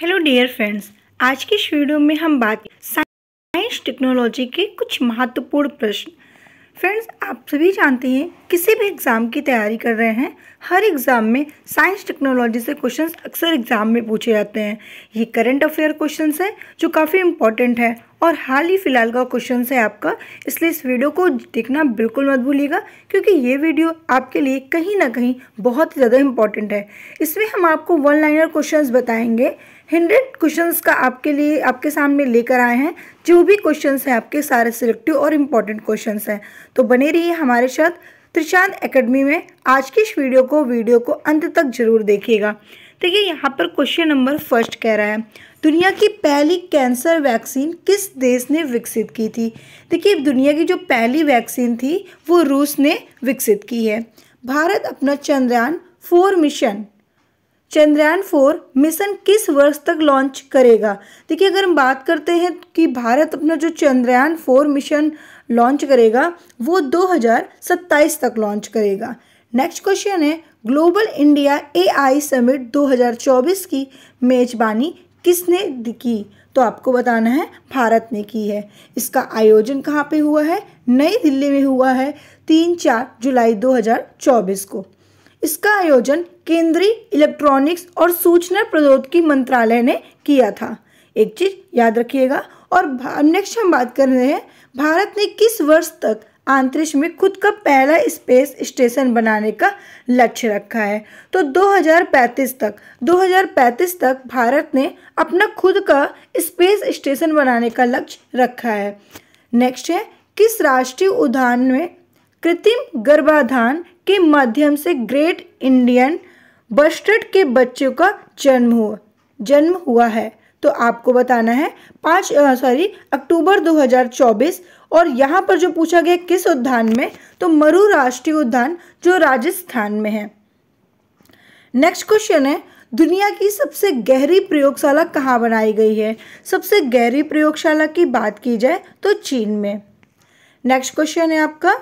Hello dear friends, आज की इस वीडियो में हम बात साइंस टेक्नोलॉजी के कुछ महत्वपूर्ण प्रश्न। फ्रेंड्स, आप सभी जानते हैं किसी भी एग्ज़ाम की तैयारी कर रहे हैं, हर एग्ज़ाम में साइंस टेक्नोलॉजी से क्वेश्चंस अक्सर एग्ज़ाम में पूछे जाते हैं। ये करंट अफेयर क्वेश्चंस है जो काफ़ी इंपॉर्टेंट है और हाल ही फिलहाल का क्वेश्चन है आपका, इसलिए इस वीडियो को देखना बिल्कुल मत भूलिएगा क्योंकि ये वीडियो आपके लिए कहीं ना कहीं बहुत ज़्यादा इंपॉर्टेंट है। इसमें हम आपको वन लाइनर क्वेश्चंस बताएंगे। 100 क्वेश्चंस का आपके लिए आपके सामने लेकर आए हैं। जो भी क्वेश्चंस हैं आपके सारे सिलेक्टिव और इम्पॉर्टेंट क्वेश्चंस हैं, तो बने रहिए हमारे साथ त्रिशांत एकेडमी में। आज की इस वीडियो को अंत तक जरूर देखिएगा। देखिए, यहाँ पर क्वेश्चन नंबर फर्स्ट कह रहा है, दुनिया की पहली कैंसर वैक्सीन किस देश ने विकसित की थी। देखिए, दुनिया की जो पहली वैक्सीन थी वो रूस ने विकसित की है। भारत अपना चंद्रयान 4 मिशन किस वर्ष तक लॉन्च करेगा। देखिए, अगर हम बात करते हैं कि भारत अपना जो चंद्रयान 4 मिशन लॉन्च करेगा वो 2027 तक लॉन्च करेगा। नेक्स्ट क्वेश्चन है, ग्लोबल इंडिया AI समिट 2024 की मेजबानी किसने की। तो आपको बताना है भारत ने की है। इसका आयोजन कहाँ पे हुआ है? नई दिल्ली में हुआ है 3-4 जुलाई 2024 को। इसका आयोजन केंद्रीय इलेक्ट्रॉनिक्स और सूचना प्रौद्योगिकी मंत्रालय ने किया था। एक चीज याद रखिएगा। और नेक्स्ट हम बात कर रहे हैं, भारत ने किस वर्ष तक अंतरिक्ष में खुद का पहला स्पेस स्टेशन बनाने का लक्ष्य रखा है। तो 2035 तक भारत ने अपना खुद का स्पेस स्टेशन बनाने का लक्ष्य रखा है। नेक्स्ट है, किस राष्ट्रीय उद्यान में कृत्रिम गर्भाधान के माध्यम से ग्रेट इंडियन बस्टर्ड के बच्चों का जन्म हुआ है। तो आपको बताना है अक्टूबर 2024। और यहाँ पर जो पूछा गया किस उद्यान में, तो मरु राष्ट्रीय उद्यान जो राजस्थान में है। नेक्स्ट क्वेश्चन है, दुनिया की सबसे गहरी प्रयोगशाला कहाँ बनाई गई है। सबसे गहरी प्रयोगशाला की बात की जाए तो चीन में। नेक्स्ट क्वेश्चन है आपका,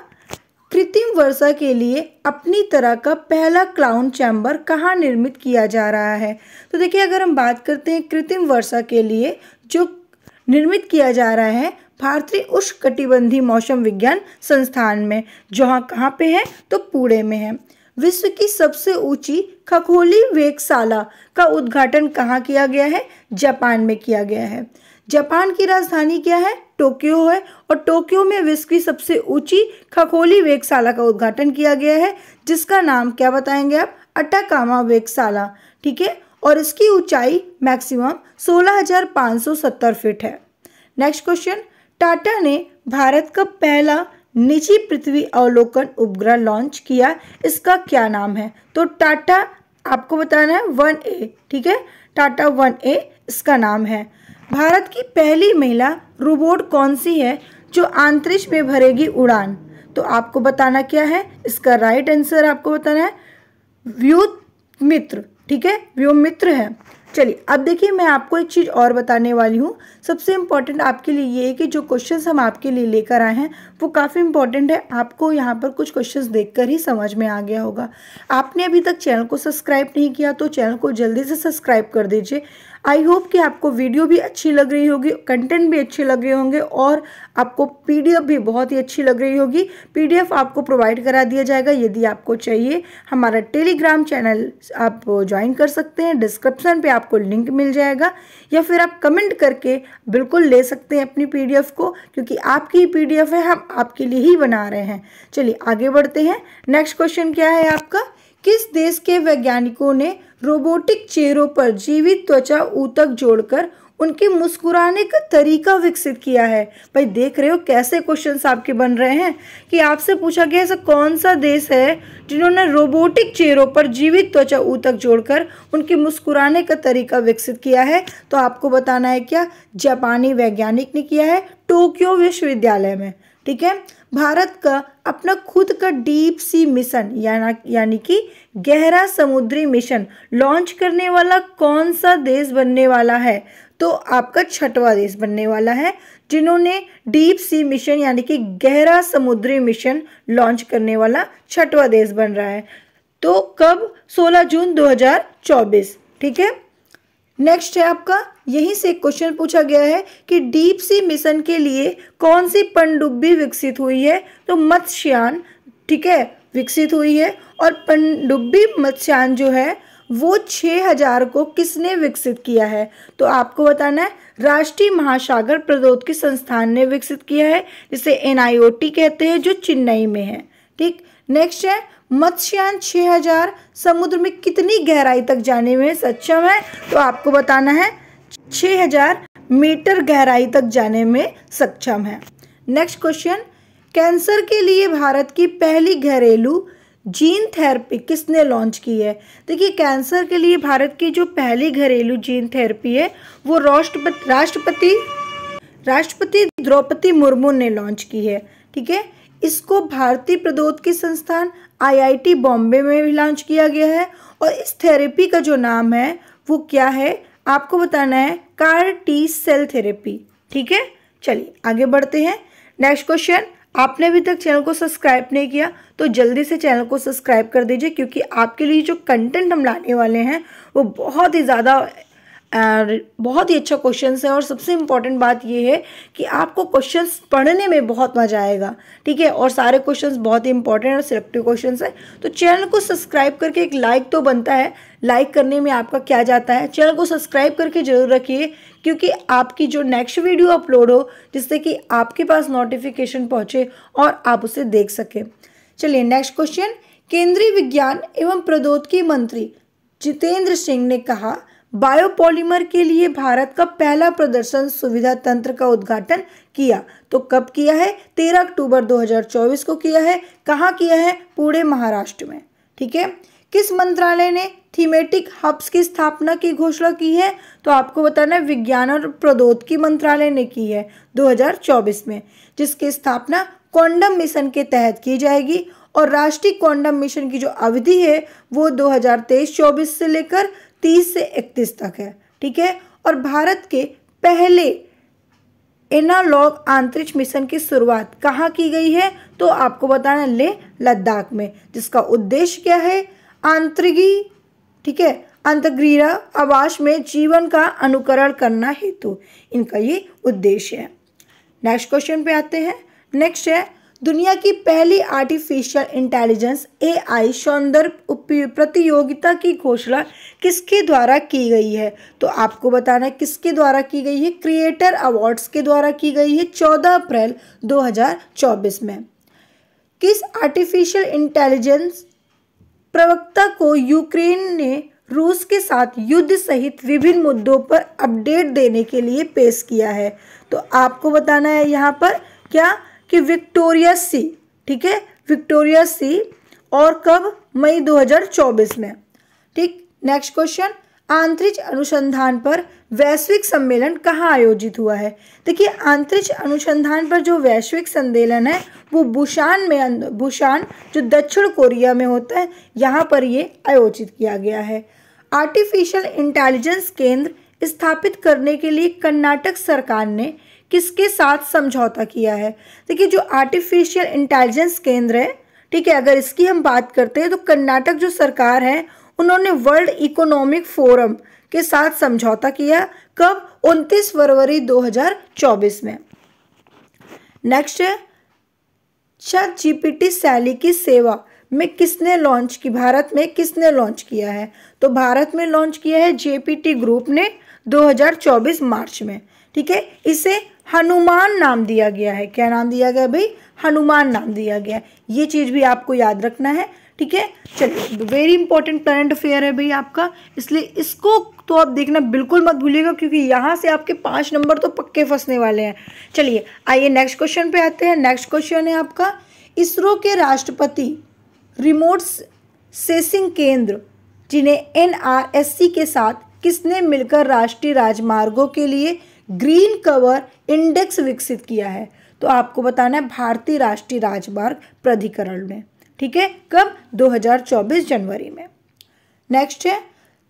कृत्रिम वर्षा के लिए अपनी तरह का पहला क्लाउड चैम्बर कहाँ निर्मित किया जा रहा है। तो देखिए, अगर हम बात करते हैं कृत्रिम वर्षा के लिए जो निर्मित किया जा रहा है भारतीय उष्णकटिबंधीय मौसम विज्ञान संस्थान में, जहाँ कहाँ पे है तो पुणे में है। विश्व की सबसे ऊंची खगोलीय वेधशाला का उद्घाटन कहाँ किया गया है? जापान में किया गया है। जापान की राजधानी क्या है? टोक्यो है। और टोक्यो में विश्व की सबसे ऊंची खगोलीय वेधशाला का उद्घाटन किया गया है, जिसका नाम क्या बताएंगे आप? अटाकामा वेधशाला। ठीक है, और इसकी ऊंचाई मैक्सिमम 16,570 फीट है। नेक्स्ट क्वेश्चन, टाटा ने भारत का पहला निजी पृथ्वी अवलोकन उपग्रह लॉन्च किया, इसका क्या नाम है। तो टाटा आपको बताना है 1A। ठीक है, टाटा 1A इसका नाम है। भारत की पहली महिला रोबोट कौन सी है जो अंतरिक्ष में भरेगी उड़ान। तो आपको बताना क्या है, इसका राइट आंसर आपको बताना है व्योममित्र। ठीक है, व्योममित्र है। चलिए, अब देखिए, मैं आपको एक चीज़ और बताने वाली हूँ। सबसे इम्पॉर्टेंट आपके लिए ये है कि जो क्वेश्चंस हम आपके लिए लेकर आए हैं वो काफ़ी इम्पॉर्टेंट है। आपको यहाँ पर कुछ क्वेश्चंस देखकर ही समझ में आ गया होगा। आपने अभी तक चैनल को सब्सक्राइब नहीं किया तो चैनल को जल्दी से सब्सक्राइब कर दीजिए। आई होप कि आपको वीडियो भी अच्छी लग रही होगी, कंटेंट भी अच्छे लग रहे होंगे और आपको PDF भी बहुत ही अच्छी लग रही होगी। PDF आपको प्रोवाइड करा दिया जाएगा। यदि आपको चाहिए, हमारा टेलीग्राम चैनल आप ज्वाइन कर सकते हैं, डिस्क्रिप्शन पे आपको लिंक मिल जाएगा, या फिर आप कमेंट करके बिल्कुल ले सकते हैं अपनी PDF को, क्योंकि आपकी PDF है, हम आपके लिए ही बना रहे हैं। चलिए आगे बढ़ते हैं। नेक्स्ट क्वेश्चन क्या है आपका, किस देश के वैज्ञानिकों ने रोबोटिक चेहरों पर जीवित त्वचा ऊतक जोड़कर उनके मुस्कुराने का तरीका विकसित किया है। भाई, देख रहे हो कैसे क्वेश्चंस आपके बन रहे हैं कि आपसे पूछा गया ऐसा कौन सा देश है जिन्होंने रोबोटिक चेहरों पर जीवित त्वचा ऊतक जोड़कर उनके मुस्कुराने का तरीका विकसित किया है। तो आपको बताना है क्या? जापानी वैज्ञानिक ने किया है, टोक्यो विश्वविद्यालय में। ठीक है, भारत का अपना खुद का डीप सी मिशन यानी कि गहरा समुद्री मिशन लॉन्च करने वाला कौन सा देश बनने वाला है। तो आपका 6वां देश बनने वाला है जिन्होंने डीप सी मिशन यानी कि गहरा समुद्री मिशन लॉन्च करने वाला 6वां देश बन रहा है। तो कब? 16 जून 2024। ठीक है, नेक्स्ट है आपका, यहीं से एक क्वेश्चन पूछा गया है कि डीप सी मिशन के लिए कौन सी पनडुब्बी विकसित हुई है? तो मत्स्ययान, ठीक है, विकसित हुई है। और पनडुब्बी मत्स्ययान जो है वो 6000 को किसने विकसित किया है? तो आपको बताना है राष्ट्रीय महासागर प्रौद्योगिकी संस्थान ने विकसित किया है, जिसे NIOT कहते हैं, जो चेन्नई में है। ठीक, नेक्स्ट है मत्स्ययान 6000 समुद्र में कितनी गहराई तक जाने में सक्षम है? तो आपको बताना है 6000 मीटर गहराई तक जाने में सक्षम है। नेक्स्ट क्वेश्चन, कैंसर के लिए भारत की पहली घरेलू जीन थेरेपी किसने लॉन्च की है? देखिए, कैंसर के लिए भारत की जो पहली घरेलू जीन थेरेपी है वो राष्ट्रपति द्रौपदी मुर्मू ने लॉन्च की है। ठीक है, इसको भारतीय प्रौद्योगिकी संस्थान IIT बॉम्बे में भी लॉन्च किया गया है। और इस थेरेपी का जो नाम है वो क्या है? आपको बताना है CAR T सेल थेरेपी। ठीक है, चलिए आगे बढ़ते हैं। नेक्स्ट क्वेश्चन, आपने अभी तक चैनल को सब्सक्राइब नहीं किया तो जल्दी से चैनल को सब्सक्राइब कर दीजिए, क्योंकि आपके लिए जो कंटेंट हम लाने वाले हैं वो बहुत ही अच्छा क्वेश्चंस है। और सबसे इम्पॉर्टेंट बात ये है कि आपको क्वेश्चंस पढ़ने में बहुत मज़ा आएगा। ठीक है, और सारे क्वेश्चंस बहुत ही इंपॉर्टेंट और सिलेक्टिव क्वेश्चंस है। तो चैनल को सब्सक्राइब करके एक लाइक तो बनता है, लाइक करने में आपका क्या जाता है? चैनल को सब्सक्राइब करके जरूर रखिए, क्योंकि आपकी जो नेक्स्ट वीडियो अपलोड हो जिससे कि आपके पास नोटिफिकेशन पहुँचे और आप उसे देख सकें। चलिए नेक्स्ट क्वेश्चन, केंद्रीय विज्ञान एवं प्रौद्योगिकी मंत्री जितेंद्र सिंह ने कहा बायोपॉलिमर के लिए भारत का पहला प्रदर्शन सुविधा तंत्र का उद्घाटन किया। तो कब किया है? 13 अक्टूबर 2024 को किया है। कहाँ किया है? पुणे महाराष्ट्र में। ठीक है, किस मंत्रालय ने थीमेटिक हब्स की स्थापना की घोषणा की है? तो आपको बताना है विज्ञान और प्रौद्योगिकी मंत्रालय ने की है 2024 में, जिसकी स्थापना क्वांटम मिशन के तहत की जाएगी। और राष्ट्रीय क्वांटम मिशन की जो अवधि है वो 2023-24 से लेकर 30 से 31 तक है। ठीक है, और भारत के पहले एनालॉग अंतरिक्ष मिशन की शुरुआत कहाँ की गई है? तो आपको बताना है लेह लद्दाख में, जिसका उद्देश्य क्या है? अंतर्गीय आवास में जीवन का अनुकरण करना हेतु इनका ये उद्देश्य है। नेक्स्ट क्वेश्चन पे आते हैं। नेक्स्ट है, दुनिया की पहली आर्टिफिशियल इंटेलिजेंस AI सौंदर्य प्रतियोगिता की घोषणा किसके द्वारा की गई है? तो आपको बताना है किसके द्वारा की गई है? क्रिएटर अवार्ड्स के द्वारा की गई है 14 अप्रैल 2024 में। किस आर्टिफिशियल इंटेलिजेंस प्रवक्ता को यूक्रेन ने रूस के साथ युद्ध सहित विभिन्न मुद्दों पर अपडेट देने के लिए पेश किया है? तो आपको बताना है यहाँ पर क्या कि विक्टोरिया सी। ठीक है, विक्टोरिया सी। और कब? मई 2024 में। ठीक, नेक्स्ट क्वेश्चन, अंतरिक्ष अनुसंधान पर वैश्विक सम्मेलन कहाँ आयोजित हुआ है? देखिए, अंतरिक्ष अनुसंधान पर जो वैश्विक सम्मेलन है वो बुसान जो दक्षिण कोरिया में होता है, यहाँ पर ये आयोजित किया गया है। आर्टिफिशियल इंटेलिजेंस केंद्र स्थापित करने के लिए कर्नाटक सरकार ने किसके साथ समझौता किया है? देखिए, जो आर्टिफिशियल इंटेलिजेंस केंद्र है, ठीक है, अगर इसकी हम बात करते हैं तो कर्नाटक जो सरकार है उन्होंने वर्ल्ड इकोनॉमिक फोरम के साथ समझौता किया। कब? 29 फरवरी 2024 में। नेक्स्ट है, ChatGPT शैली की सेवा में किसने लॉन्च की? भारत में किसने लॉन्च किया है? तो भारत में लॉन्च किया है JPT ग्रुप ने 2024 मार्च में। ठीक है, इसे हनुमान नाम दिया गया है। क्या नाम दिया गया भाई? हनुमान नाम दिया गया है। ये चीज़ भी आपको याद रखना है। ठीक है, चलिए, वेरी इंपॉर्टेंट करंट अफेयर है भाई आपका, इसलिए इसको तो आप देखना बिल्कुल मत भूलिएगा, क्योंकि यहाँ से आपके 5 नंबर तो पक्के फंसने वाले हैं। चलिए आइए नेक्स्ट क्वेश्चन पे आते हैं। नेक्स्ट क्वेश्चन है आपका, इसरो के राष्ट्रपति रिमोट सेंसिंग केंद्र जिन्हें NRSC के साथ किसने मिलकर राष्ट्रीय राजमार्गों के लिए ग्रीन कवर इंडेक्स विकसित किया है? तो आपको बताना है भारतीय राष्ट्रीय राजमार्ग प्राधिकरण ने। ठीक है, कब? 2024 जनवरी में। नेक्स्ट है,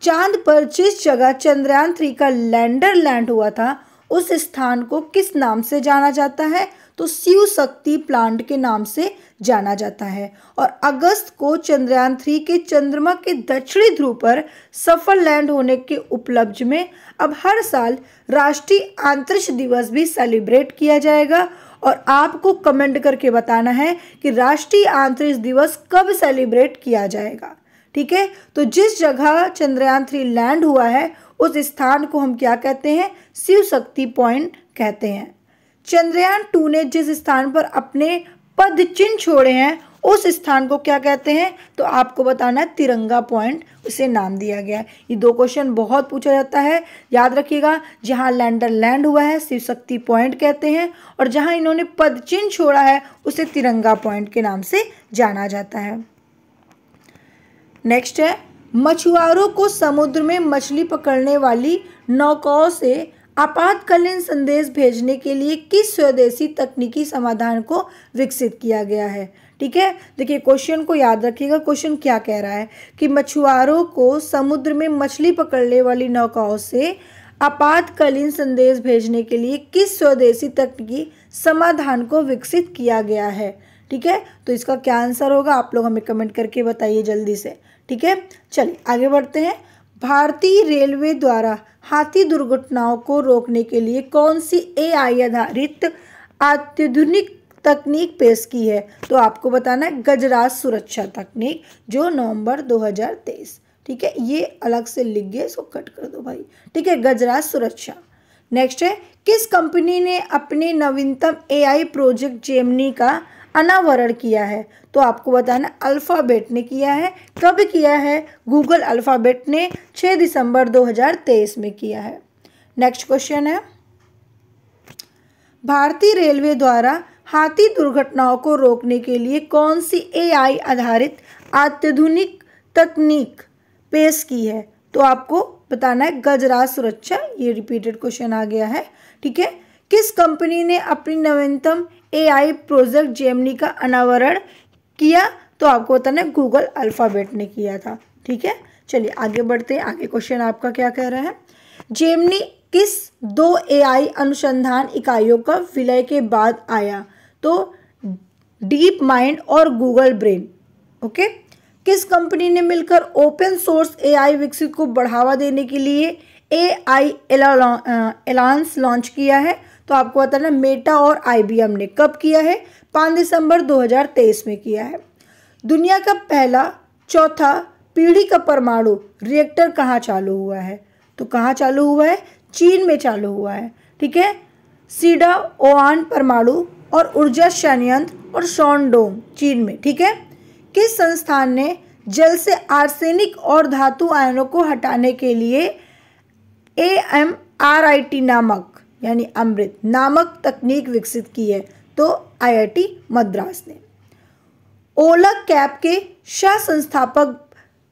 चांद पर जिस जगह चंद्रयान 3 का लैंडर लैंड हुआ था उस स्थान को किस नाम से जाना जाता है? तो शिव शक्ति प्लांट के नाम से जाना जाता है। और अगस्त को चंद्रयान 3 के चंद्रमा के दक्षिणी ध्रुव पर सफल लैंड होने के उपलक्ष्य में अब हर साल राष्ट्रीय अंतरिक्ष दिवस भी सेलिब्रेट किया जाएगा। और आपको कमेंट करके बताना है कि राष्ट्रीय अंतरिक्ष दिवस कब सेलिब्रेट किया जाएगा। ठीक है, तो जिस जगह चंद्रयान 3 लैंड हुआ है उस स्थान को हम क्या कहते हैं? शिव शक्ति पॉइंट कहते हैं। चंद्रयान 2 ने जिस स्थान पर अपने पद चिन्ह छोड़े हैं उस स्थान को क्या कहते हैं? तो आपको बताना है तिरंगा पॉइंट, उसे नाम दिया गया है। ये 2 क्वेश्चन बहुत पूछा जाता है, याद रखिएगा। जहां लैंडर लैंड हुआ है शिव शक्ति पॉइंट कहते हैं, और जहां इन्होंने पद चिन्ह छोड़ा है उसे तिरंगा पॉइंट के नाम से जाना जाता है। नेक्स्ट है, मछुआरों को समुद्र में मछली पकड़ने वाली नौकाओं से आपातकालीन संदेश भेजने के लिए किस स्वदेशी तकनीकी समाधान को विकसित किया गया है? ठीक है, देखिए क्वेश्चन को याद रखिएगा। क्वेश्चन क्या कह रहा है कि मछुआरों को समुद्र में मछली पकड़ने वाली नौकाओं से आपातकालीन संदेश भेजने के लिए किस स्वदेशी तकनीकी समाधान को विकसित किया गया है? ठीक है, तो इसका क्या आंसर होगा आप लोग हमें कमेंट करके बताइए जल्दी से। ठीक है, चलिए आगे बढ़ते हैं। भारतीय रेलवे द्वारा हाथी दुर्घटनाओं को रोकने के लिए कौन सी AI आधारित अत्याधुनिक तकनीक पेश की है? तो आपको बताना है गजराज सुरक्षा तकनीक, जो नवंबर 2023। ठीक है, ये अलग से लिख गए, इसको कट कर दो भाई। ठीक है, गजराज सुरक्षा। नेक्स्ट है, किस कंपनी ने अपने नवीनतम AI प्रोजेक्ट जेमिनी का अनावरण किया है? तो आपको बताना अल्फ़ाबेट ने किया है। कब किया है? गूगल अल्फ़ाबेट ने 6 दिसंबर 2023 में किया है। नेक्स्ट क्वेश्चन है, भारतीय रेलवे द्वारा हाथी दुर्घटनाओं को रोकने के लिए कौन सी AI आधारित अत्याधुनिक तकनीक पेश की है? तो आपको बताना है गजराज सुरक्षा। ये रिपीटेड क्वेश्चन आ गया है। ठीक है, किस कंपनी ने अपनी नवीनतम AI प्रोजेक्ट जेमिनी का अनावरण किया? तो आपको बताना है गूगल अल्फ़ाबेट ने किया था। ठीक है, चलिए आगे बढ़ते हैं। आगे क्वेश्चन आपका क्या कह रहा है? जेमिनी किस 2 AI अनुसंधान इकाइयों का विलय के बाद आया? तो डीप माइंड और गूगल ब्रेन। ओके, किस कंपनी ने मिलकर ओपन सोर्स AI विकसित को बढ़ावा देने के लिए AI एलायंस लॉन्च किया है? तो आपको बताना मेटा और IBM ने। कब किया है? 5 दिसंबर 2023 में किया है। दुनिया का पहला चौथा पीढ़ी का परमाणु रिएक्टर कहाँ चालू हुआ है? तो कहाँ चालू हुआ है? चीन में चालू हुआ है। ठीक है, सीडा ओआन परमाणु और ऊर्जा संयंत्र और शॉनडोंग चीन में। ठीक है, किस संस्थान ने जल से आर्सेनिक और धातु आयनों को हटाने के लिए AMRIT नामक यानी अमृत नामक तकनीक विकसित की है? तो IIT मद्रास ने। ओला कैब के सह संस्थापक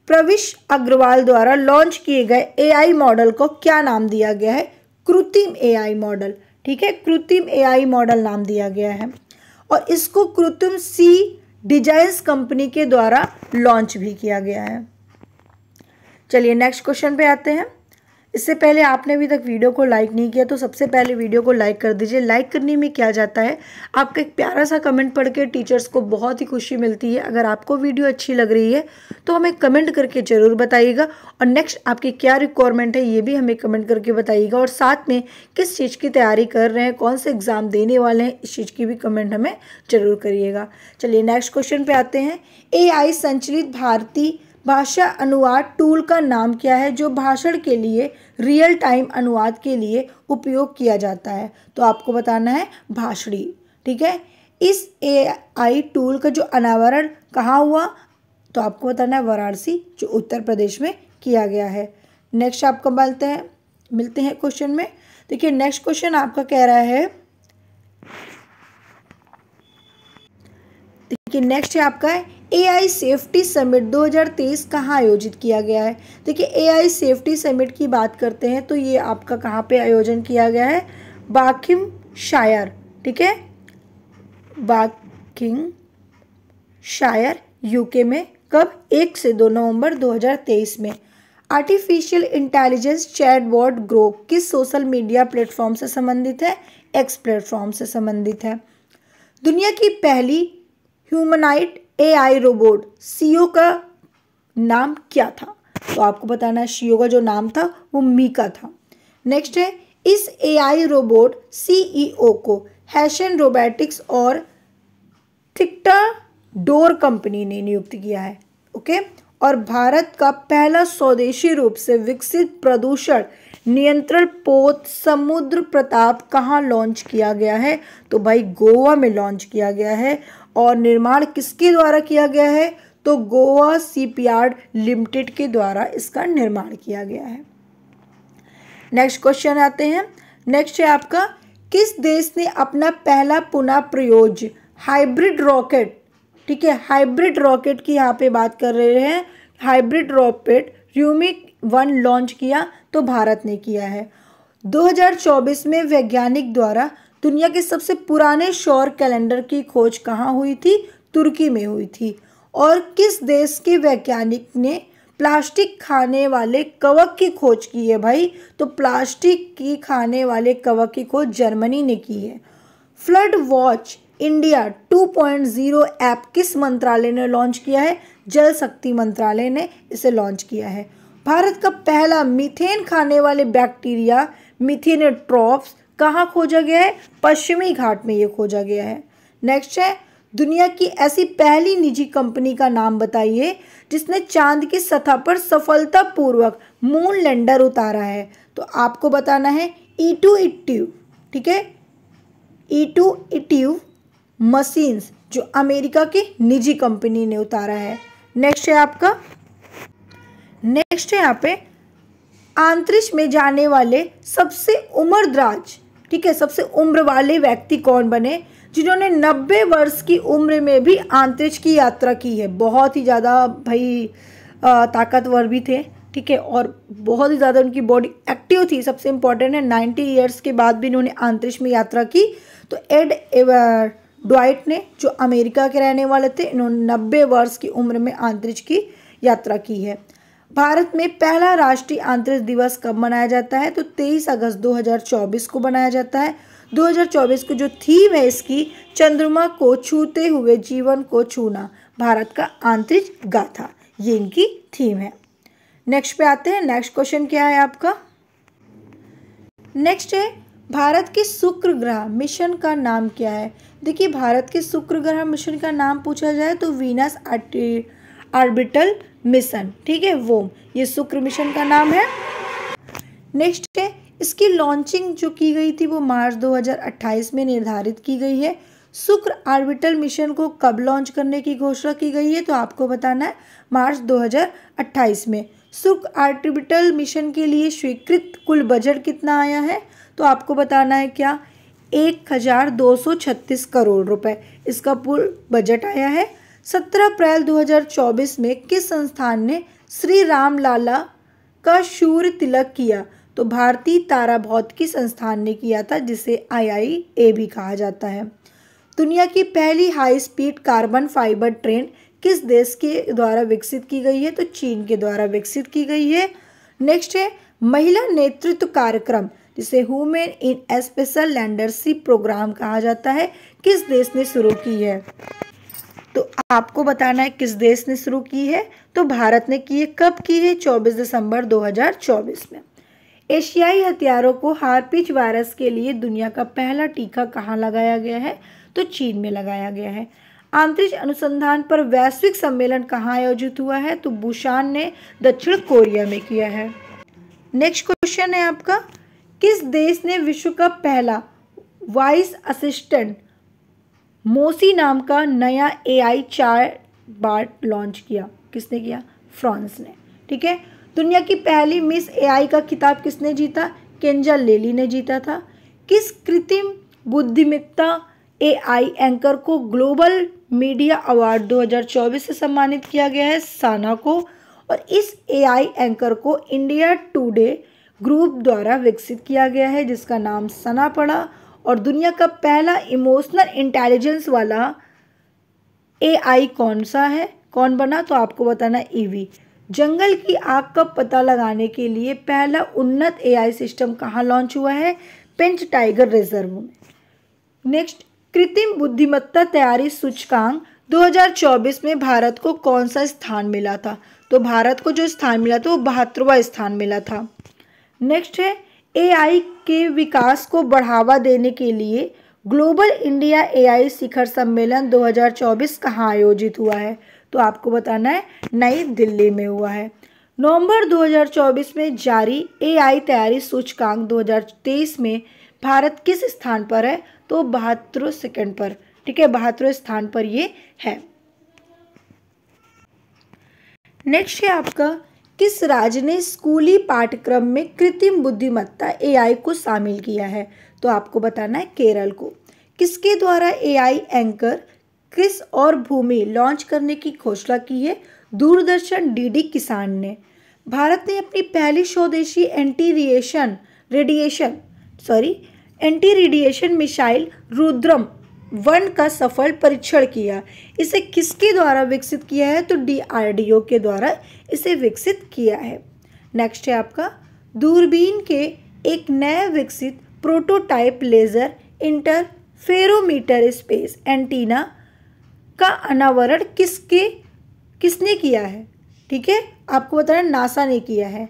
प्रविश अग्रवाल द्वारा लॉन्च किए गए AI मॉडल को क्या नाम दिया गया है? कृत्रिम AI मॉडल। ठीक है, कृत्रिम AI मॉडल नाम दिया गया है, और इसको कृत्रिम C डिजाइन्स कंपनी के द्वारा लॉन्च भी किया गया है। चलिए नेक्स्ट क्वेश्चन पे आते हैं। इससे पहले आपने अभी तक वीडियो को लाइक नहीं किया तो सबसे पहले वीडियो को लाइक कर दीजिए। लाइक करने में क्या जाता है, आपका एक प्यारा सा कमेंट पढ़ के टीचर्स को बहुत ही खुशी मिलती है। अगर आपको वीडियो अच्छी लग रही है तो हमें कमेंट करके ज़रूर बताइएगा, और नेक्स्ट आपकी क्या रिक्वायरमेंट है ये भी हमें कमेंट करके बताइएगा, और साथ में किस चीज़ की तैयारी कर रहे हैं, कौन से एग्ज़ाम देने वाले हैं, इस चीज़ की भी कमेंट हमें ज़रूर करिएगा। चलिए नेक्स्ट क्वेश्चन पे आते हैं। AI संचालित भारतीय भाषा अनुवाद टूल का नाम क्या है जो भाषण के लिए रियल टाइम अनुवाद के लिए उपयोग किया जाता है? तो आपको बताना है भाषणी। ठीक है, इस AI टूल का जो अनावरण कहाँ हुआ? तो आपको बताना है वाराणसी, जो उत्तर प्रदेश में किया गया है। नेक्स्ट आपको मिलते हैं क्वेश्चन में। देखिए नेक्स्ट क्वेश्चन आपका कह रहा है, देखिए नेक्स्ट है आपका AI सेफ्टी समिट 2023 कहाँ आयोजित किया गया है? देखिए AI सेफ्टी समिट की बात करते हैं तो ये आपका कहाँ पे आयोजन किया गया है? बकिंघमशायर। ठीक है, बकिंघमशायर UK में। कब? 1 से 2 नवंबर 2023 में। आर्टिफिशियल इंटेलिजेंस चैटबॉट ग्रो किस सोशल मीडिया प्लेटफॉर्म से संबंधित है? X प्लेटफॉर्म से संबंधित है। दुनिया की पहली ह्यूमनाइड एआई रोबोट सीओ का नाम क्या था? तो आपको बताना है सीओ का जो नाम था वो मीका था। नेक्स्ट है, इस एआई रोबोट सीईओ को हैशन रोबोटिक्स और थिक्टाडोर कंपनी ने नियुक्त किया है। ओके, और भारत का पहला स्वदेशी रूप से विकसित प्रदूषण नियंत्रण पोत समुद्र प्रताप कहाँ लॉन्च किया गया है? तो भाई गोवा में लॉन्च किया गया है। और निर्माण किसके द्वारा किया गया है? तो गोवा शिपयार्ड लिमिटेड के द्वारा इसका निर्माण किया गया है। नेक्स्ट क्वेश्चन आते हैं। नेक्स्ट है आपका, किस देश ने अपना पहला पुनः प्रयोज्य हाइब्रिड रॉकेट, ठीक है, हाइब्रिड रॉकेट की यहाँ पे बात कर रहे हैं, हाइब्रिड रॉकेट र्यूमिक 1 लॉन्च किया? तो भारत ने किया है। 2024 में वैज्ञानिक द्वारा दुनिया के सबसे पुराने सौर कैलेंडर की खोज कहाँ हुई थी? तुर्की में हुई थी। और किस देश के वैज्ञानिक ने प्लास्टिक खाने वाले कवक की खोज की है भाई? तो प्लास्टिक की खाने वाले कवक की खोज जर्मनी ने की है। फ्लड वॉच इंडिया 2.0 ऐप किस मंत्रालय ने लॉन्च किया है? जल शक्ति मंत्रालय ने इसे लॉन्च किया है। भारत का पहला मीथेन खाने वाले बैक्टीरिया मीथेनोट्रॉप्स कहाँ खोजा गया है? पश्चिमी घाट में ये खोजा गया है। नेक्स्ट है, दुनिया की ऐसी पहली निजी कंपनी का नाम बताइए जिसने चांद की सतह पर सफलतापूर्वक मून लैंडर उतारा है। तो आपको बताना है E2ITIV, ठीक है, E2ITIV मशीन्स, जो अमेरिका की निजी कंपनी ने उतारा है। नेक्स्ट है आपका, नेक्स्ट है यहाँ पे अंतरिक्ष में जाने वाले सबसे उम्रदराज, ठीक है, सबसे उम्र वाले व्यक्ति कौन बने जिन्होंने 90 वर्ष की उम्र में भी अंतरिक्ष की यात्रा की है? बहुत ही ज़्यादा भाई ताकतवर भी थे, ठीक है, और बहुत ही ज़्यादा उनकी बॉडी एक्टिव थी। सबसे इम्पोर्टेंट है 90 ईयर्स के बाद भी इन्होंने अंतरिक्ष में यात्रा की। तो एड ड्वाइट ने, जो अमेरिका के रहने वाले थे, इन्होंने 90 वर्ष की उम्र में अंतरिक्ष की यात्रा की है। भारत में पहला राष्ट्रीय अंतरिक्ष दिवस कब मनाया जाता है? तो 23 अगस्त 2024 को मनाया जाता है। 2024 को जो थीम है इसकी, चंद्रमा को छूते हुए जीवन को छूना, भारत का अंतरिक्ष गाथा, ये इनकी थीम है। नेक्स्ट पे आते हैं। नेक्स्ट क्वेश्चन क्या है आपका? नेक्स्ट है, भारत के शुक्र ग्रह मिशन का नाम क्या है? देखिए, भारत के शुक्र ग्रह मिशन का नाम पूछा जाए तो वीनस ऑर्बिटल मिशन, ठीक है, वो ये शुक्र मिशन का नाम है। नेक्स्ट है, इसकी लॉन्चिंग जो की गई थी वो मार्च 2028 में निर्धारित की गई है। शुक्र ऑर्बिटल मिशन को कब लॉन्च करने की घोषणा की गई है? तो आपको बताना है मार्च 2028 में। शुक्र ऑर्बिटल मिशन के लिए स्वीकृत कुल बजट कितना आया है? तो आपको बताना है क्या? 1236 करोड़ रुपए इसका कुल बजट आया है। 17 अप्रैल 2024 में किस संस्थान ने श्री राम लाला का सूर्य तिलक किया? तो भारतीय तारा भौतिकी संस्थान ने किया था, जिसे IIA भी कहा जाता है। दुनिया की पहली high speed carbon fibre train किस देश के द्वारा विकसित की गई है? तो चीन के द्वारा विकसित की गई है। नेक्स्ट है, महिला नेतृत्व कार्यक्रम, जिसे women in special leadership programme कहा जाता है, किस देश ने शुरू की है? तो आपको बताना है किस देश ने शुरू की है? तो भारत ने की है। कब की है? 24 दिसंबर 2024 में। एशियाई हथियारों को हार्पिच वायरस के लिए दुनिया का पहला टीका कहाँ लगाया गया है? तो चीन में लगाया गया है। अंतरिक्ष अनुसंधान पर वैश्विक सम्मेलन कहाँ आयोजित हुआ है? तो बुसान ने दक्षिण कोरिया में किया है। नेक्स्ट क्वेश्चन है आपका, किस देश ने विश्व का पहला वॉइस असिस्टेंट मोसी नाम का नया AI चैटबॉट लॉन्च किया? किसने किया? फ्रांस ने, ठीक है। दुनिया की पहली मिस AI का खिताब किसने जीता? केंजा लेली ने जीता था। किस कृत्रिम बुद्धिमत्ता AI एंकर को ग्लोबल मीडिया अवार्ड 2024 से सम्मानित किया गया है? साना को। और इस AI एंकर को इंडिया टुडे ग्रुप द्वारा विकसित किया गया है, जिसका नाम सना पड़ा। और दुनिया का पहला इमोशनल इंटेलिजेंस वाला AI कौन सा है, कौन बना? तो आपको बताना EV। जंगल की आग का पता लगाने के लिए पहला उन्नत AI सिस्टम कहाँ लॉन्च हुआ है? पेंच टाइगर रिजर्व में। नेक्स्ट, कृत्रिम बुद्धिमत्ता तैयारी सूचकांक 2024 में भारत को कौन सा स्थान मिला था? तो भारत को जो स्थान मिला था वो 72वां स्थान मिला था। नेक्स्ट है एआई के विकास को बढ़ावा देने के लिए ग्लोबल इंडिया एआई शिखर सम्मेलन 2024 कहाँ आयोजित हुआ है? तो आपको बताना है नई दिल्ली में हुआ है। नवंबर 2024 में जारी एआई तैयारी सूचकांक 2023 में भारत किस स्थान पर है? तो 72 सेकंड पर, ठीक है, 72 स्थान पर ये है। नेक्स्ट है आपका, किस राज्य ने स्कूली पाठ्यक्रम में कृत्रिम बुद्धिमत्ता एआई को शामिल किया है? तो आपको बताना है केरल को। किसके द्वारा एआई एंकर क्रिस और भूमि लॉन्च करने की घोषणा की है? दूरदर्शन डीडी किसान ने। भारत ने अपनी पहली स्वदेशी एंटी रेडिएशन मिसाइल रुद्रम 1 का सफल परीक्षण किया। इसे किसके द्वारा विकसित किया है? तो डीआरडीओ के द्वारा इसे विकसित किया है। नेक्स्ट है आपका, दूरबीन के एक नए विकसित prototype laser interferometer space antenna का अनावरण किसने किया है? ठीक है, आपको बताना नासा ने किया है।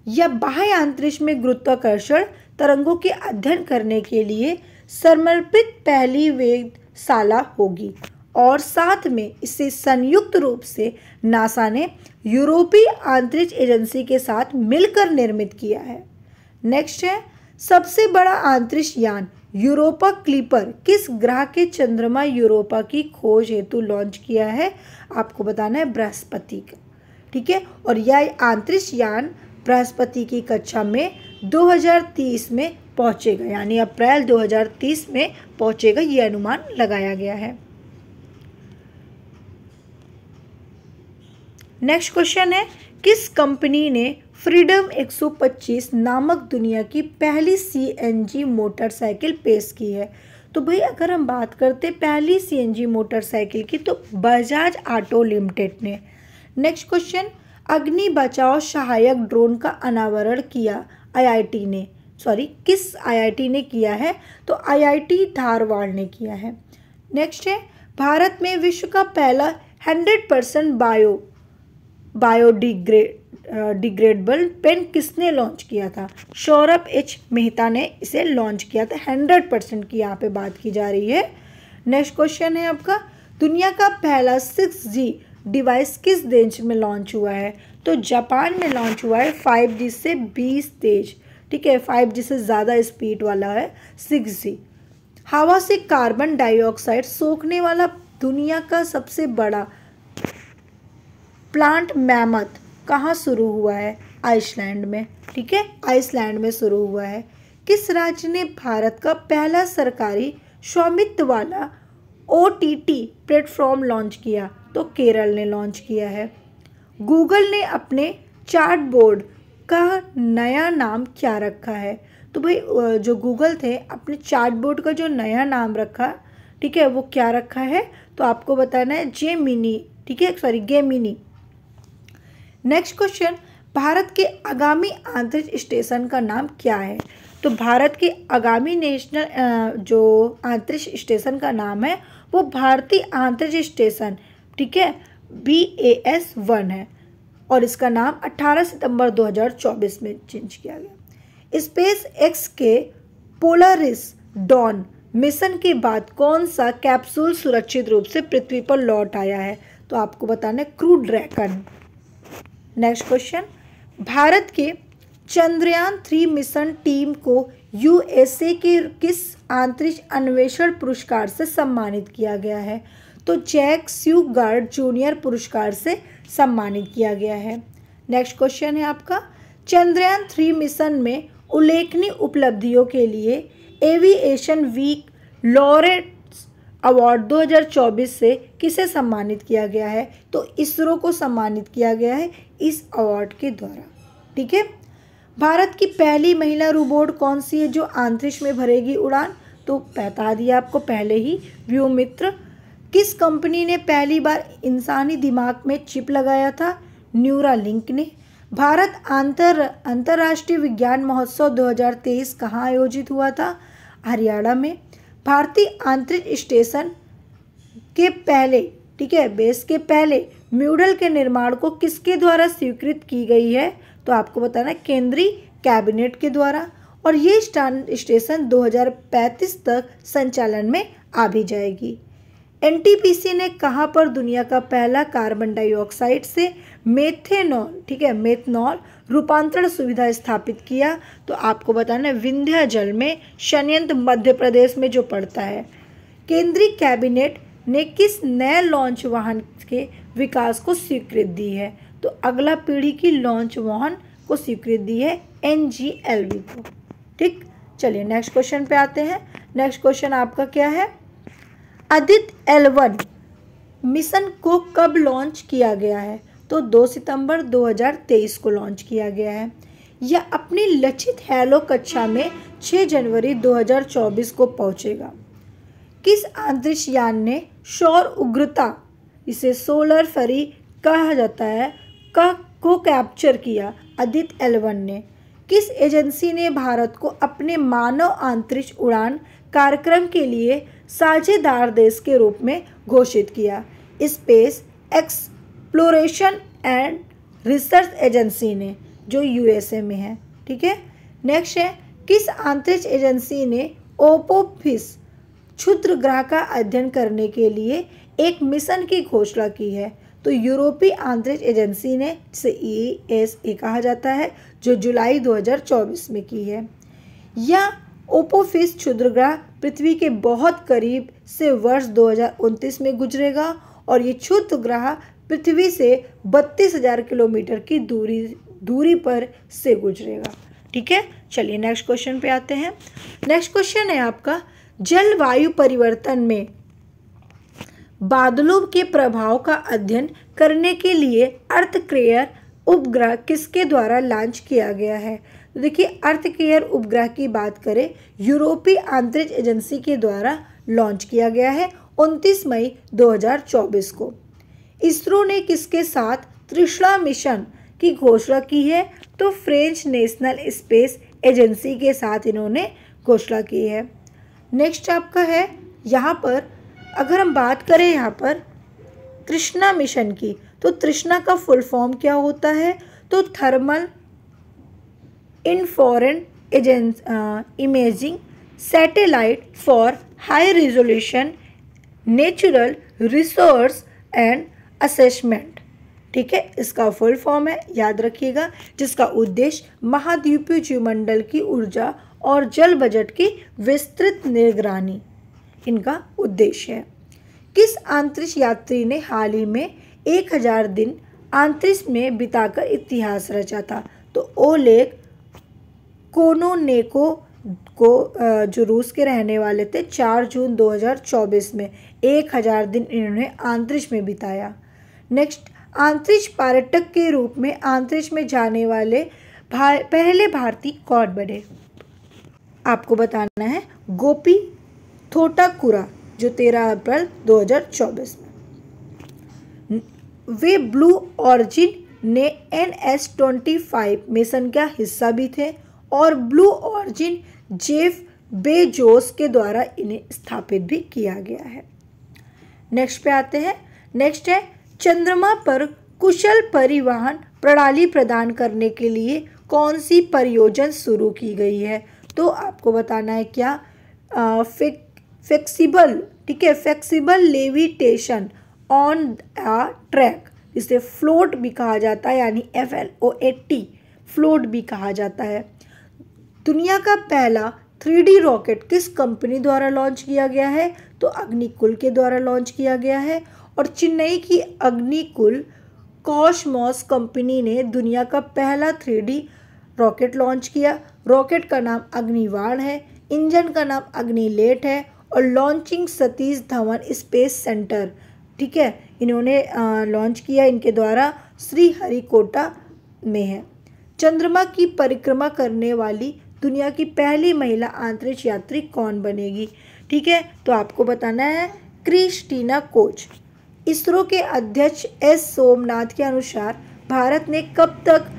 यह बाह्य अंतरिक्ष में गुरुत्वाकर्षण तरंगों के अध्ययन करने के लिए समर्पित पहली वेधशाला होगी और साथ में इसे संयुक्त रूप से नासा ने यूरोपीय अंतरिक्ष एजेंसी के साथ मिलकर निर्मित किया है। नेक्स्ट है, सबसे बड़ा अंतरिक्ष यान यूरोपा क्लिपर किस ग्रह के चंद्रमा यूरोपा की खोज हेतु लॉन्च किया है? आपको बताना है बृहस्पति का, ठीक है, और यह अंतरिक्ष यान बृहस्पति की कक्षा में 2030 में पहुंचेगा, यानी अप्रैल 2030 में पहुंचेगा, ये अनुमान लगाया गया है। नेक्स्ट क्वेश्चन है, किस कंपनी ने फ्रीडम 125 नामक दुनिया की पहली सीएनजी मोटरसाइकिल पेश की है? तो भाई अगर हम बात करते पहली सीएनजी मोटरसाइकिल की तो बजाज ऑटो लिमिटेड ने। नेक्स्ट क्वेश्चन, अग्नि बचाव सहायक ड्रोन का अनावरण किया किस आईआईटी ने किया है? तो आईआईटी धारवाड़ ने किया है। नेक्स्ट है, भारत में विश्व का पहला 100% बायोडिग्रेडेबल पेन किसने लॉन्च किया था? सौरभ एच मेहता ने इसे लॉन्च किया था। 100% की यहाँ पे बात की जा रही है। नेक्स्ट क्वेश्चन है आपका, दुनिया का पहला 6G डिवाइस किस देश में लॉन्च हुआ है? तो जापान में लॉन्च हुआ है 5G से 20 तेज, ठीक है, 5G से ज़्यादा स्पीड वाला है 6G। हवा से कार्बन डाइऑक्साइड सोखने वाला दुनिया का सबसे बड़ा प्लांट मैमथ कहाँ शुरू हुआ है? आइसलैंड में, ठीक है, आइसलैंड में शुरू हुआ है। किस राज्य ने भारत का पहला सरकारी स्वामित्व वाला OTT प्लेटफॉर्म लॉन्च किया? तो केरल ने लॉन्च किया है। गूगल ने अपने चैट बोर्ड का नया नाम क्या रखा है? तो भाई जो गूगल थे अपने चैट बोर्ड का जो नया नाम रखा, ठीक है, वो क्या रखा है? तो आपको बताना है जेमिनी, ठीक है, गेमिनी। नेक्स्ट क्वेश्चन, भारत के आगामी अंतरिक्ष स्टेशन का नाम क्या है? तो भारत के आगामी नेशनल जो अंतरिक्ष स्टेशन का नाम है वो भारतीय अंतरिक्ष स्टेशन, ठीक है, BAS-1 है और इसका नाम 18 सितंबर 2024 में चेंज किया गया। स्पेस एक्स के पोलारिस डॉन मिशन के बाद कौन सा कैप्सूल सुरक्षित रूप से पृथ्वी पर लौट आया है? तो आपको बताना है crew dragon. Next question, Bharat के चंद्रयान 3 मिशन टीम को USA के किस अंतरिक्ष अन्वेषण पुरस्कार से सम्मानित किया गया है? तो जैक स्यूगार्ड जूनियर पुरस्कार से सम्मानित किया गया है। नेक्स्ट क्वेश्चन है आपका, चंद्रयान 3 मिशन में उल्लेखनीय उपलब्धियों के लिए एविएशन वीक लॉरेट अवार्ड 2024 से किसे सम्मानित किया गया है? तो इसरो को सम्मानित किया गया है इस अवार्ड के द्वारा, ठीक है। भारत की पहली महिला रोबोट कौन सी है जो अंतरिक्ष में भरेगी उड़ान? तो बता दिया आपको पहले ही, व्योमित्र। किस कंपनी ने पहली बार इंसानी दिमाग में चिप लगाया था? न्यूरालिंक ने। भारत अंतर्राष्ट्रीय विज्ञान महोत्सव 2023 कहाँ आयोजित हुआ था? हरियाणा में। भारतीय अंतरिक्ष स्टेशन के पहले, ठीक है, बेस के पहले मॉड्यूल के निर्माण को किसके द्वारा स्वीकृत की गई है? तो आपको बताना केंद्रीय कैबिनेट के द्वारा। और ये स्टेशन 2035 तक संचालन में आ भी जाएगी। एनटीपीसी ने कहाँ पर दुनिया का पहला कार्बन डाइऑक्साइड से मेथेनॉल, ठीक है, मेथनॉल रूपांतरण सुविधा स्थापित किया? तो आपको बताना विंध्याचल में, संयंत्र मध्य प्रदेश में जो पड़ता है। केंद्रीय कैबिनेट ने किस नए लॉन्च वाहन के विकास को स्वीकृति दी है? तो अगला पीढ़ी की लॉन्च वाहन को स्वीकृति दी है NGLV को। ठीक, चलिए नेक्स्ट क्वेश्चन पे आते हैं। नेक्स्ट क्वेश्चन आपका क्या है? आदित्य L1 मिशन को कब लॉन्च किया गया है? तो 2 सितंबर 2023 को लॉन्च किया गया है। यह अपनी लक्षित हैलो कक्षा में 6 जनवरी 2024 को पहुंचेगा। किस अंतरिक्ष यान ने सौर उग्रता, इसे सोलर फ्री कहा जाता है, को कैप्चर किया? आदित्य L1 ने। किस एजेंसी ने भारत को अपने मानव अंतरिक्ष उड़ान कार्यक्रम के लिए साझेदार देश के रूप में घोषित किया? Space exploration and research agency ने, जो USA में है। ठीक है, नेक्स्ट है किस अंतरिक्ष एजेंसी ने ओपोफिस क्षुद्र ग्रह का अध्ययन करने के लिए एक मिशन की घोषणा की है? तो यूरोपीय अंतरिक्ष एजेंसी ने, जिसे ESA कहा जाता है, जो जुलाई 2024 में की है। यह ओपोफिस क्षुद्र ग्रह पृथ्वी के बहुत करीब से वर्ष 2029 में गुजरेगा और ये क्षुद्र ग्रह पृथ्वी से 32,000 किलोमीटर की दूरी पर से गुजरेगा। ठीक है, चलिए नेक्स्ट क्वेश्चन पे आते हैं। नेक्स्ट क्वेश्चन है आपका, जलवायु परिवर्तन में बादलों के प्रभाव का अध्ययन करने के लिए अर्थ केयर उपग्रह किसके द्वारा लॉन्च किया गया है? तो देखिए, अर्थ केयर उपग्रह की बात करें, यूरोपीय अंतरिक्ष एजेंसी के द्वारा लॉन्च किया गया है 29 मई 2024 को। इसरो ने किसके साथ तृष्णा मिशन की घोषणा की है? तो फ्रेंच नेशनल स्पेस एजेंसी के साथ इन्होंने घोषणा की है। नेक्स्ट आपका है, यहाँ पर अगर हम बात करें यहाँ पर तृष्णा मिशन की, तो तृष्णा का फुल फॉर्म क्या होता है? तो thermal infrared imaging satellite for high resolution natural resource and assessment. ठीक है, इसका फुल फॉर्म है, याद रखिएगा, जिसका उद्देश्य महाद्वीपीय जीवमंडल की ऊर्जा और जल बजट की विस्तृत निगरानी इनका उद्देश्य है। किस अंतरिक्ष यात्री ने हाल ही में 1000 दिन अंतरिक्ष में बिताकर इतिहास रचा था? तो ओलेग कोनोनेको को, जो रूस के रहने वाले थे, 4 जून 2024 में 1000 दिन इन्होंने अंतरिक्ष में बिताया। नेक्स्ट, अंतरिक्ष पर्यटक के रूप में अंतरिक्ष में जाने वाले पहले भारतीय कौन बने? आपको बताना है गोपी थोटाकुरा, जो 13 अप्रैल 2024 में। वे ब्लू ऑरिजिन ने NS-25 मिशन का हिस्सा भी थे और ब्लू ऑरिजिन जेफ बेजोस के द्वारा इन्हें स्थापित भी किया गया है। नेक्स्ट पे आते हैं। नेक्स्ट है, चंद्रमा पर कुशल परिवहन प्रणाली प्रदान करने के लिए कौन सी परियोजना शुरू की गई है? तो आपको बताना है क्या, फ्लेक्सिबल, ठीक है, flexible levitation on a track, इसे फ्लोट भी कहा जाता है, यानी FLOAT फ्लोट भी कहा जाता है। दुनिया का पहला 3D रॉकेट किस कंपनी द्वारा लॉन्च किया गया है? तो अग्निकुल के द्वारा लॉन्च किया गया है और चेन्नई की अग्निकुल कॉस्मोस कंपनी ने दुनिया का पहला 3D रॉकेट लॉन्च किया। रॉकेट का नाम अग्निबाण है, इंजन का नाम अग्निलेट है और launching Satish Dhawan space centre, ठीक है, इन्होंने लॉन्च किया, इनके द्वारा श्रीहरिकोटा में है। चंद्रमा की परिक्रमा करने वाली दुनिया की पहली महिला अंतरिक्ष यात्री कौन बनेगी? ठीक है, तो आपको बताना है क्रिस्टीना कोच। इसरो के अध्यक्ष S सोमनाथ के अनुसार भारत ने कब तक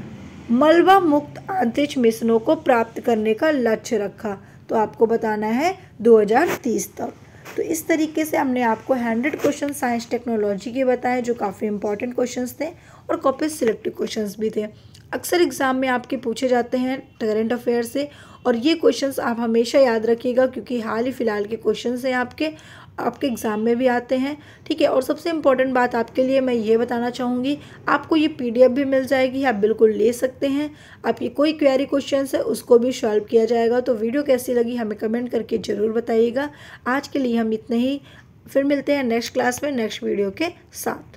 मलबा मुक्त अंतरिक्ष मिशनों को प्राप्त करने का लक्ष्य रखा? तो आपको बताना है 2030 तक। तो इस तरीके से हमने आपको 100 क्वेश्चन साइंस टेक्नोलॉजी के बताए जो काफ़ी इंपॉर्टेंट क्वेश्चंस थे और कॉपी सिलेक्टिव क्वेश्चंस भी थे। अक्सर एग्जाम में आपके पूछे जाते हैं करंट अफेयर से, और ये क्वेश्चंस आप हमेशा याद रखिएगा क्योंकि हाल ही फिलहाल के क्वेश्चंस हैं आपके एग्ज़ाम में भी आते हैं। ठीक है, और सबसे इम्पॉर्टेंट बात आपके लिए मैं ये बताना चाहूँगी, आपको ये PDF भी मिल जाएगी, आप बिल्कुल ले सकते हैं। आप ये कोई क्वेरी क्वेश्चन है उसको भी सॉल्व किया जाएगा। तो वीडियो कैसी लगी हमें कमेंट करके ज़रूर बताइएगा। आज के लिए हम इतने ही, फिर मिलते हैं नेक्स्ट क्लास में नेक्स्ट वीडियो के साथ।